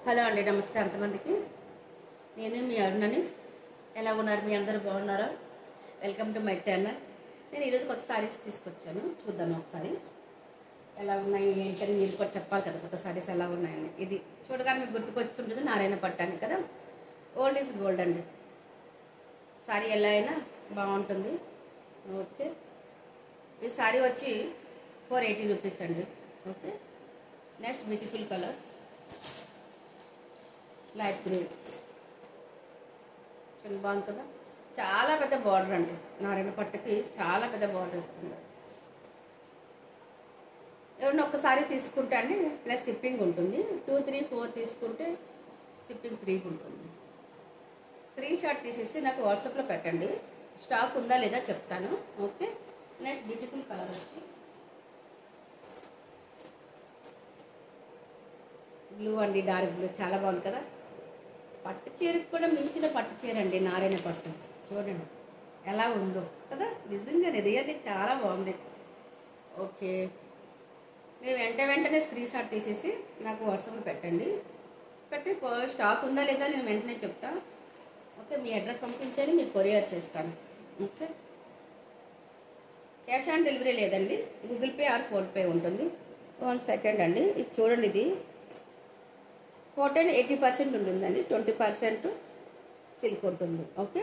Hello అండి, నమస్తే అంతమందికి. నేను మీ అరుణని. ఎలా ఉన్నారు? మీ అందరూ బాగున్నారా? Welcome to my channel. నేను ఈరోజు కొత్త సారీస్ తీసుకొచ్చాను, చూద్దాం ఒకసారి ఎలా ఉన్నాయి ఏంటని. మీరు కూడా చెప్పాలి కదా కొత్త సారీస్ ఎలా ఉన్నాయని. ఇది చూడగానే మీకు గుర్తుకొచ్చి ఉంటుంది, నారాయణ పట్టాను కదా. ఓల్డ్ ఈజ్ గోల్డ్ అండి. సారీ ఎలా అయినా బాగుంటుంది. ఓకే, ఈ సారీ వచ్చి 480 రూపీస్ అండి. Okay, next beautiful colour light green. చాలా బాగుంది కదా. చాలా పెద్ద బార్డర్ అండి, నారాయణ పట్టుకి చాలా పెద్ద బార్డర్ వస్తుంది. ఎవరైనా ఒక్కసారి తీసుకుంటే అండి ప్లస్ షిప్పింగ్ ఉంటుంది. 2, 3, 4 తీసుకుంటే షిప్పింగ్ ఫ్రీగా ఉంటుంది. స్క్రీన్ షాట్ తీసేసి నాకు వాట్సాప్లో పెట్టండి, స్టాక్ ఉందా లేదా చెప్తాను. ఓకే, నెక్స్ట్ బ్యూటిఫుల్ కలర్ వచ్చి బ్లూ అండి, డార్క్ బ్లూ. చాలా బాగుంది కదా. పట్టు చీరకు కూడా మించిన పట్టు చీర అండి నారాయణ పట్టు. చూడండి ఎలా ఉందో కదా, నిజంగానే రియల్లీ చాలా బాగుంది. ఓకే, మీరు వెంటనే స్క్రీన్ షాట్ తీసేసి నాకు వాట్సాప్లో పెట్టండి. పెడితే స్టాక్ ఉందా లేదా నేను వెంటనే చెప్తాను. ఓకే, మీ అడ్రస్ పంపించండి, మీకు కొరియర్ చేస్తాను. ఓకే, క్యాష్ ఆన్ డెలివరీ లేదండి, గూగుల్ పే ఆర్ ఫోన్పే ఉంటుంది. 1 సెకండ్ అండి, ఇది చూడండి. ఇది కాటన్ 80% ఉంటుందండి, 20% సిల్క్ ఉంటుంది. ఓకే,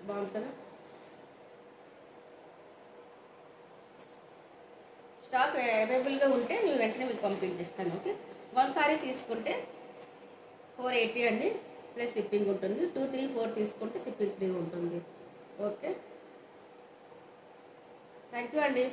బాగుంది కదా. స్టాక్ అవైలబుల్గా ఉంటే నేను వెంటనే మీకు పంపించేస్తాను. ఓకే, 1 సారీ తీసుకుంటే 480 అండి, ప్లస్ షిప్పింగ్ ఉంటుంది. 2, 3, 4 తీసుకుంటే షిప్పింగ్ ఫ్రీ ఉంటుంది. ఓకే, థ్యాంక్ యూ అండి.